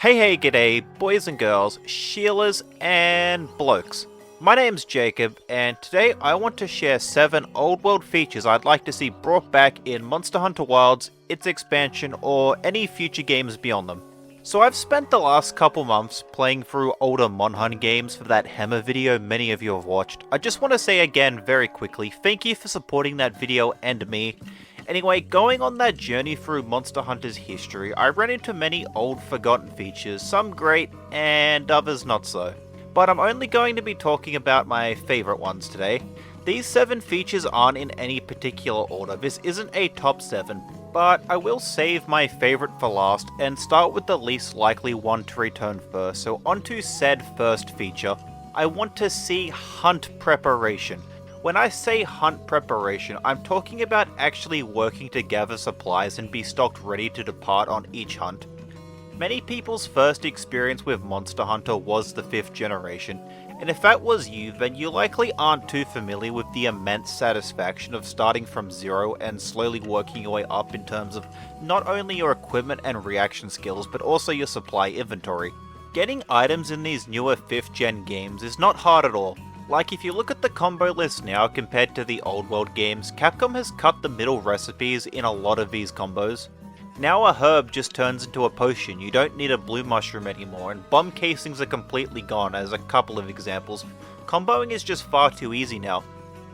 Hey g'day, boys and girls, Sheilas and blokes. My name's Jacob, and today I want to share 7 old world features I'd like to see brought back in Monster Hunter Wilds, its expansion, or any future games beyond them. So I've spent the last couple months playing through older Mon Hun games for that Hammer video many of you have watched. I just want to say again very quickly, thank you for supporting that video and me. Anyway, going on that journey through Monster Hunter's history, I ran into many old forgotten features, some great and others not so. But I'm only going to be talking about my favourite ones today. These 7 features aren't in any particular order, this isn't a top 7, but I will save my favourite for last and start with the least likely one to return first. So onto said first feature, I want to see hunt preparation. When I say hunt preparation, I'm talking about actually working to gather supplies and be stocked ready to depart on each hunt. Many people's first experience with Monster Hunter was the 5th generation, and if that was you, then you likely aren't too familiar with the immense satisfaction of starting from zero and slowly working your way up in terms of not only your equipment and reaction skills, but also your supply inventory. Getting items in these newer 5th gen games is not hard at all. Like, if you look at the combo list now compared to the old world games, Capcom has cut the middle recipes in a lot of these combos. Now a herb just turns into a potion, you don't need a blue mushroom anymore, and bomb casings are completely gone as a couple of examples. Comboing is just far too easy now.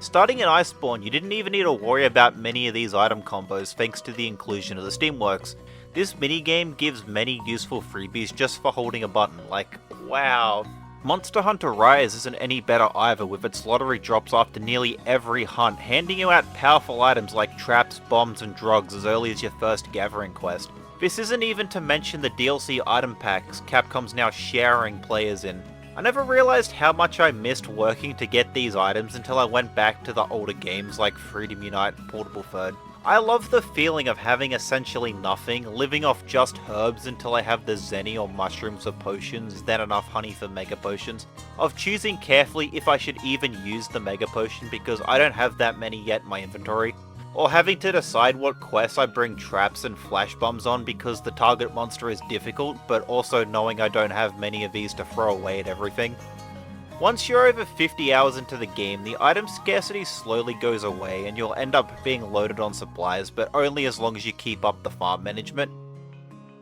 Starting in Iceborne, you didn't even need to worry about many of these item combos thanks to the inclusion of the Steamworks. This minigame gives many useful freebies just for holding a button, like, wow. Monster Hunter Rise isn't any better either, with its lottery drops after nearly every hunt, handing you out powerful items like traps, bombs, and drugs as early as your first gathering quest. This isn't even to mention the DLC item packs Capcom's now sharing players in. I never realized how much I missed working to get these items until I went back to the older games like Freedom Unite and Portable Third. I love the feeling of having essentially nothing, living off just herbs until I have the zenny or mushrooms for potions, then enough honey for mega potions, of choosing carefully if I should even use the mega potion because I don't have that many yet in my inventory, or having to decide what quests I bring traps and flash bombs on because the target monster is difficult, but also knowing I don't have many of these to throw away at everything. Once you're over 50 hours into the game, the item scarcity slowly goes away and you'll end up being loaded on supplies, but only as long as you keep up the farm management.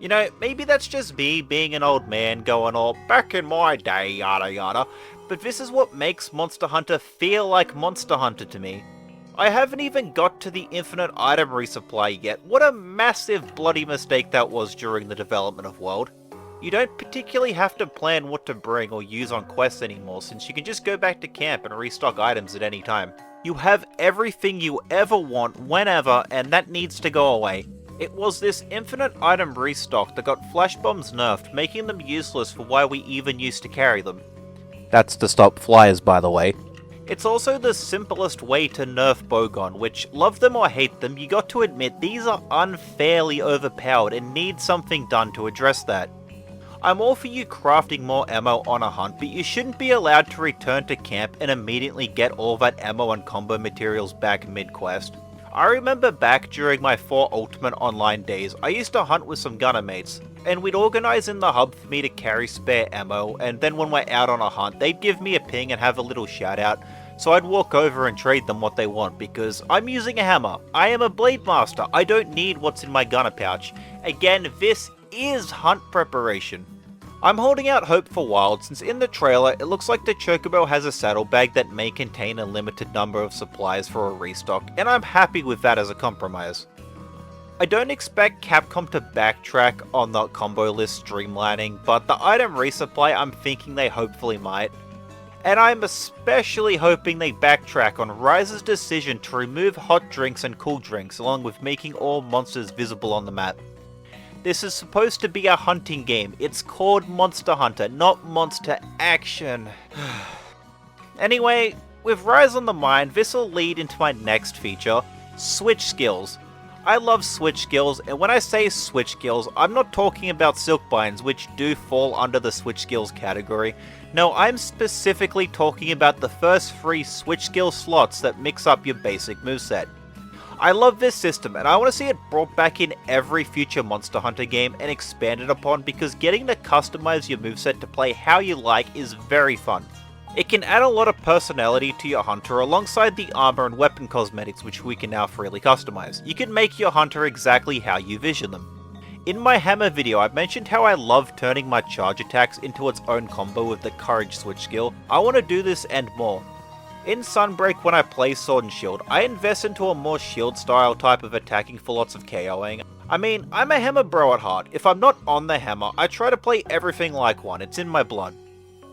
You know, maybe that's just me being an old man going all, back in my day, yada yada, but this is what makes Monster Hunter feel like Monster Hunter to me. I haven't even got to the infinite item resupply yet. What a massive bloody mistake that was during the development of World. You don't particularly have to plan what to bring or use on quests anymore, since you can just go back to camp and restock items at any time. You have everything you ever want, whenever, and that needs to go away. It was this infinite item restock that got flash bombs nerfed, making them useless for why we even used to carry them. That's to stop flyers, by the way. It's also the simplest way to nerf Bogon, which, love them or hate them, you got to admit these are unfairly overpowered and need something done to address that. I'm all for you crafting more ammo on a hunt, but you shouldn't be allowed to return to camp and immediately get all that ammo and combo materials back mid-quest. I remember back during my 4 Ultimate Online days, I used to hunt with some gunner mates, and we'd organise in the hub for me to carry spare ammo, and then when we're out on a hunt, they'd give me a ping and have a little shout out, so I'd walk over and trade them what they want, because I'm using a hammer, I am a blade master, I don't need what's in my gunner pouch. Again, this is hunt preparation. I'm holding out hope for Wild, since in the trailer it looks like the Chocobo has a saddlebag that may contain a limited number of supplies for a restock, and I'm happy with that as a compromise. I don't expect Capcom to backtrack on the combo list streamlining, but the item resupply I'm thinking they hopefully might. And I'm especially hoping they backtrack on Rise's decision to remove hot drinks and cool drinks, along with making all monsters visible on the map. This is supposed to be a hunting game. It's called Monster Hunter, not Monster Action. Anyway, with Rise on the mind, this will lead into my next feature, Switch Skills. I love Switch Skills, and when I say Switch Skills, I'm not talking about Silkbinds, which do fall under the Switch Skills category. No, I'm specifically talking about the first 3 Switch Skill slots that mix up your basic moveset. I love this system and I want to see it brought back in every future Monster Hunter game and expanded upon because getting to customize your moveset to play how you like is very fun. It can add a lot of personality to your hunter alongside the armor and weapon cosmetics which we can now freely customize. You can make your hunter exactly how you vision them. In my hammer video I mentioned how I love turning my charge attacks into its own combo with the courage switch skill. I want to do this and more. In Sunbreak when I play Sword and Shield, I invest into a more shield style type of attacking for lots of KOing. I mean, I'm a hammer bro at heart. If I'm not on the hammer, I try to play everything like one, it's in my blood.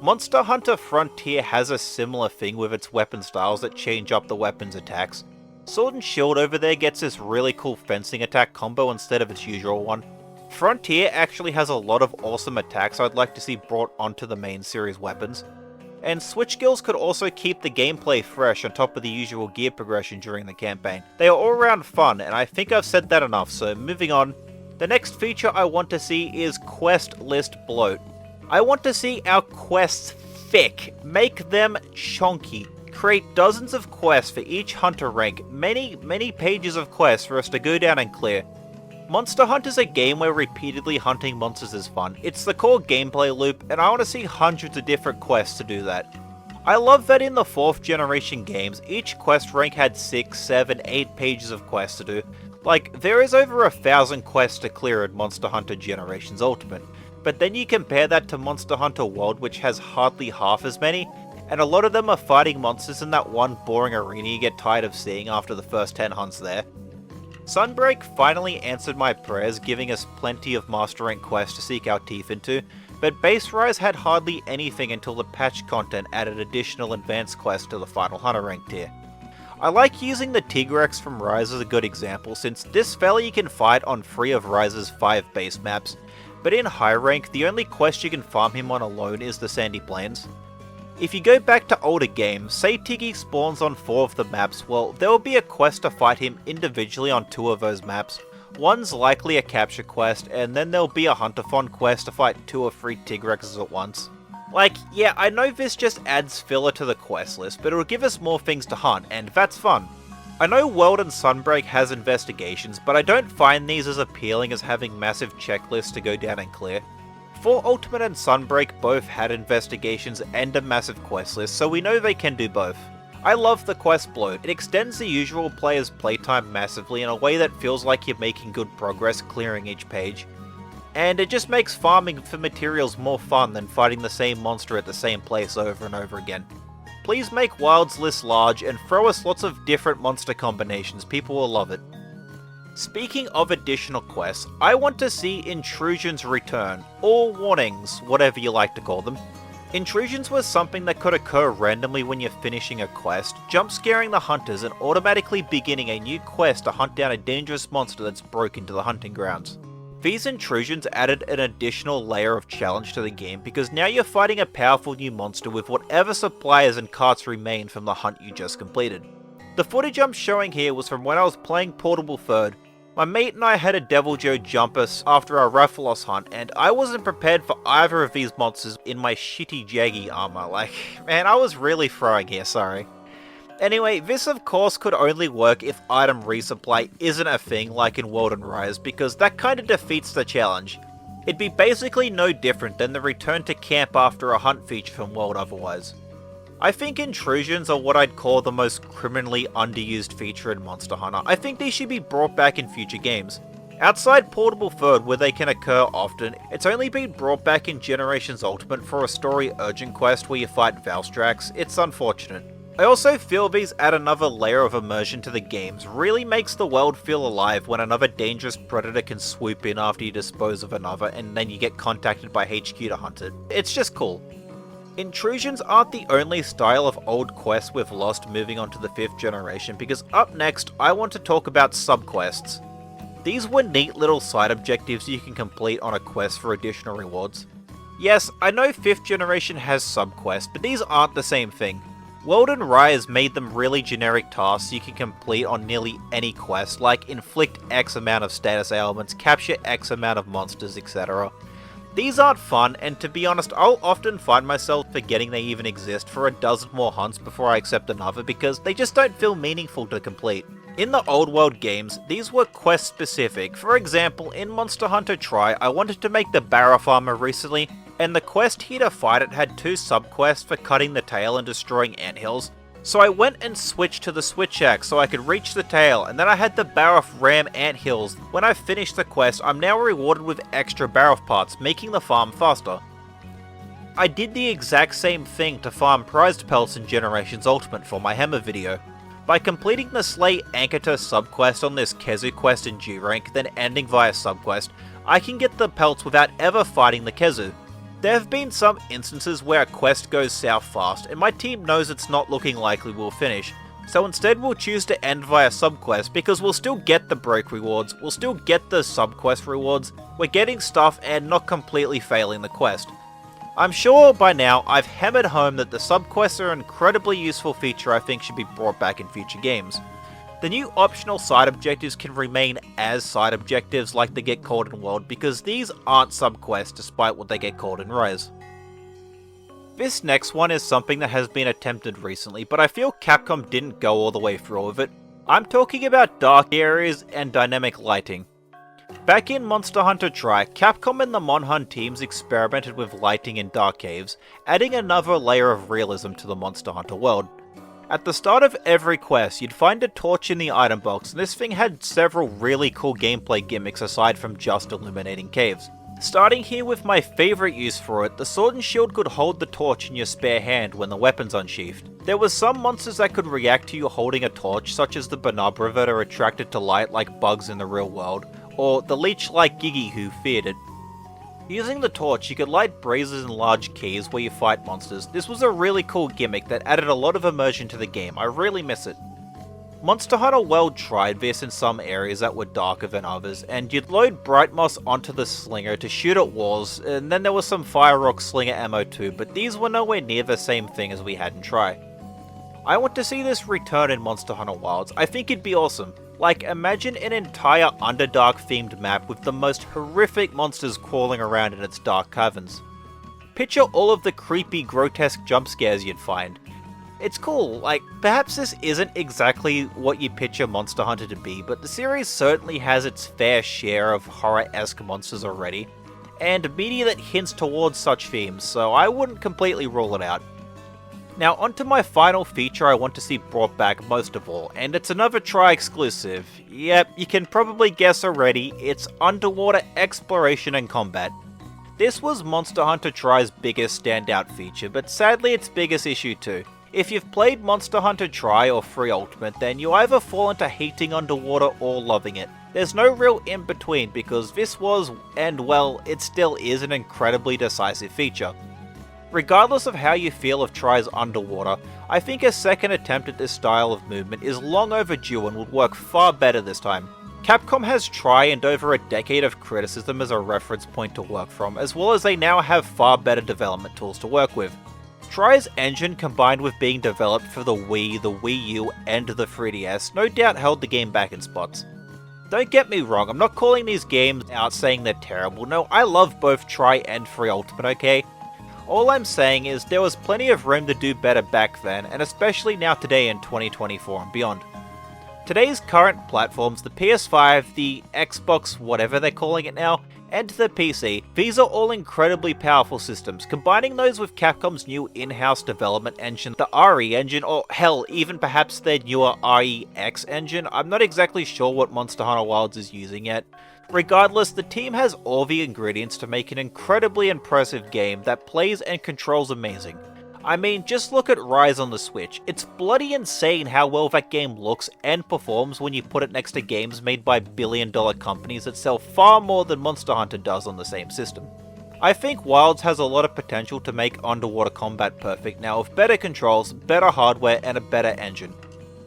Monster Hunter Frontier has a similar thing with its weapon styles that change up the weapon's attacks. Sword and Shield over there gets this really cool fencing attack combo instead of its usual one. Frontier actually has a lot of awesome attacks I'd like to see brought onto the main series weapons. And switch skills could also keep the gameplay fresh on top of the usual gear progression during the campaign. They are all around fun, and I think I've said that enough, so moving on. The next feature I want to see is quest list bloat. I want to see our quests thick, make them chunky, create dozens of quests for each hunter rank, many pages of quests for us to go down and clear. Monster Hunter is a game where repeatedly hunting monsters is fun. It's the core gameplay loop, and I want to see hundreds of different quests to do that. I love that in the 4th generation games, each quest rank had 6, 7, 8 pages of quests to do. Like, there is over 1,000 quests to clear in Monster Hunter Generations Ultimate. But then you compare that to Monster Hunter World, which has hardly half as many, and a lot of them are fighting monsters in that one boring arena you get tired of seeing after the first 10 hunts there. Sunbreak finally answered my prayers, giving us plenty of Master Rank quests to seek our teeth into, but Base Rise had hardly anything until the patch content added additional advanced quests to the Final Hunter Rank tier. I like using the Tigrex from Rise as a good example, since this fella you can fight on 3 of Rise's 5 base maps, but in high rank the only quest you can farm him on alone is the Sandy Plains. If you go back to older games, say Tiggy spawns on 4 of the maps, well, there will be a quest to fight him individually on 2 of those maps. One's likely a capture quest, and then there'll be a Hunterthon quest to fight 2 or 3 Tigrexes at once. Like, yeah, I know this just adds filler to the quest list, but it'll give us more things to hunt, and that's fun. I know World and Sunbreak has investigations, but I don't find these as appealing as having massive checklists to go down and clear. 4 Ultimate and Sunbreak both had investigations and a massive quest list, so we know they can do both. I love the quest bloat. It extends the usual player's playtime massively in a way that feels like you're making good progress clearing each page. And it just makes farming for materials more fun than fighting the same monster at the same place over and over again. Please make Wild's list large and throw us lots of different monster combinations, people will love it. Speaking of additional quests, I want to see Intrusions return, or warnings, whatever you like to call them. Intrusions was something that could occur randomly when you're finishing a quest, jump scaring the hunters and automatically beginning a new quest to hunt down a dangerous monster that's broke into the hunting grounds. These intrusions added an additional layer of challenge to the game because now you're fighting a powerful new monster with whatever supplies and carts remain from the hunt you just completed. The footage I'm showing here was from when I was playing Portable Third. My mate and I had a Devil Joe jump us after our Rathalos hunt, and I wasn't prepared for either of these monsters in my shitty Jezzychii armor. Like, man, I was really throwing here, sorry. Anyway, this of course could only work if item resupply isn't a thing like in World and Rise, because that kinda defeats the challenge. It'd be basically no different than the return to camp after a hunt feature from World otherwise. I think intrusions are what I'd call the most criminally underused feature in Monster Hunter. I think these should be brought back in future games. Outside Portable Third, where they can occur often, it's only been brought back in Generations Ultimate for a story urgent quest where you fight Valstrax. It's unfortunate. I also feel these add another layer of immersion to the games, really makes the world feel alive when another dangerous predator can swoop in after you dispose of another and then you get contacted by HQ to hunt it. It's just cool. Intrusions aren't the only style of old quests we've lost moving on to the 5th generation, because up next I want to talk about subquests. These were neat little side objectives you can complete on a quest for additional rewards. Yes, I know 5th generation has subquests, but these aren't the same thing. World and Rise made them really generic tasks you can complete on nearly any quest, like inflict X amount of status ailments, capture X amount of monsters, etc. These aren't fun, and to be honest, I'll often find myself forgetting they even exist for a dozen more hunts before I accept another because they just don't feel meaningful to complete. In the old world games, these were quest specific. For example, in Monster Hunter Tri, I wanted to make the Barra Farmer recently, and the quest here to fight it had 2 sub-quests for cutting the tail and destroying anthills. So I went and switched to the Switch Axe so I could reach the tail, and then I had the Barroth ram anthills. When I finished the quest, I'm now rewarded with extra Barroth parts, making the farm faster. I did the exact same thing to farm prized pelts in Generations Ultimate for my Hammer video. By completing the Slay Ankita subquest on this Kezu quest in G rank, then ending via subquest, I can get the pelts without ever fighting the Kezu. There have been some instances where a quest goes south fast, and my team knows it's not looking likely we'll finish, so instead we'll choose to end via subquest because we'll still get the break rewards, we'll still get the subquest rewards, we're getting stuff and not completely failing the quest. I'm sure by now I've hammered home that the subquests are an incredibly useful feature I think should be brought back in future games. The new optional side objectives can remain as side objectives like they get called in World because these aren't subquests despite what they get called in Rise. This next one is something that has been attempted recently, but I feel Capcom didn't go all the way through with it. I'm talking about dark areas and dynamic lighting. Back in Monster Hunter Tri, Capcom and the Monhun teams experimented with lighting in dark caves, adding another layer of realism to the Monster Hunter world. At the start of every quest, you'd find a torch in the item box, and this thing had several really cool gameplay gimmicks aside from just illuminating caves. Starting here with my favourite use for it, the sword and shield could hold the torch in your spare hand when the weapon's unsheathed. There were some monsters that could react to you holding a torch, such as the Bonobra that are attracted to light like bugs in the real world, or the leech like Gigi who feared it. Using the torch, you could light braziers in large caves where you fight monsters. This was a really cool gimmick that added a lot of immersion to the game. I really miss it. Monster Hunter World tried this in some areas that were darker than others, and you'd load Bright Moss onto the slinger to shoot at walls, and then there was some Fire Rock slinger ammo too, but these were nowhere near the same thing as we had in Tri. I want to see this return in Monster Hunter Wilds. I think it'd be awesome. Like, imagine an entire Underdark themed map with the most horrific monsters crawling around in its dark caverns. Picture all of the creepy, grotesque jump scares you'd find. It's cool, like, perhaps this isn't exactly what you picture Monster Hunter to be, but the series certainly has its fair share of horror-esque monsters already, and media that hints towards such themes, so I wouldn't completely rule it out. Now onto my final feature I want to see brought back most of all, and it's another Tri exclusive. Yep, you can probably guess already, it's underwater exploration and combat. This was Monster Hunter Tri's biggest standout feature, but sadly its biggest issue too. If you've played Monster Hunter Tri or 3 Ultimate, then you either fall into hating underwater or loving it. There's no real in between because this was, and well, it still is an incredibly decisive feature. Regardless of how you feel of Tri's underwater, I think a second attempt at this style of movement is long overdue and would work far better this time. Capcom has Tri and over a decade of criticism as a reference point to work from, as well as they now have far better development tools to work with. Tri's engine combined with being developed for the Wii, the Wii U, and the 3DS no doubt held the game back in spots. Don't get me wrong, I'm not calling these games out saying they're terrible. No, I love both Tri and 3 Ultimate, okay? All I'm saying is there was plenty of room to do better back then, and especially now today in 2024 and beyond. Today's current platforms, the PS5, the Xbox, whatever they're calling it now, and the PC, these are all incredibly powerful systems. Combining those with Capcom's new in-house development engine, the RE engine, or hell, even perhaps their newer REX engine, I'm not exactly sure what Monster Hunter Wilds is using yet. Regardless, the team has all the ingredients to make an incredibly impressive game that plays and controls amazing. I mean, just look at Rise on the Switch. It's bloody insane how well that game looks and performs when you put it next to games made by billion-dollar companies that sell far more than Monster Hunter does on the same system. I think Wilds has a lot of potential to make underwater combat perfect now with better controls, better hardware, and a better engine.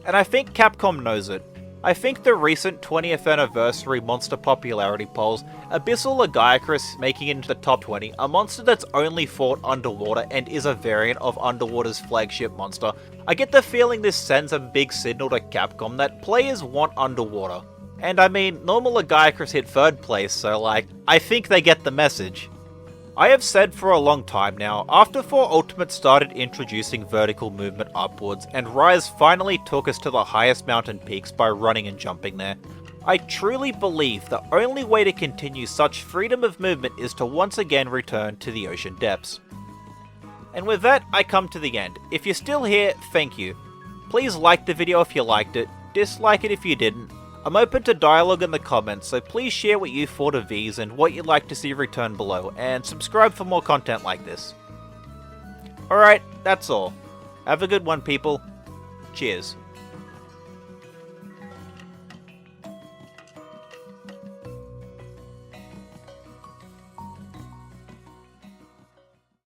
And I think Capcom knows it. I think the recent 20th anniversary monster popularity polls, Abyssal Lagiacrus making it into the top 20, a monster that's only fought underwater and is a variant of Underwater's flagship monster. I get the feeling this sends a big signal to Capcom that players want underwater. And I mean, normal Lagiacrus hit 3rd place, so like, I think they get the message. I have said for a long time now, after 4 Ultimate started introducing vertical movement upwards, and Rise finally took us to the highest mountain peaks by running and jumping there, I truly believe the only way to continue such freedom of movement is to once again return to the ocean depths. And with that, I come to the end. If you're still here, thank you. Please like the video if you liked it, dislike it if you didn't. I'm open to dialogue in the comments, so please share what you thought of these and what you'd like to see return below, and subscribe for more content like this. Alright, that's all. Have a good one, people. Cheers.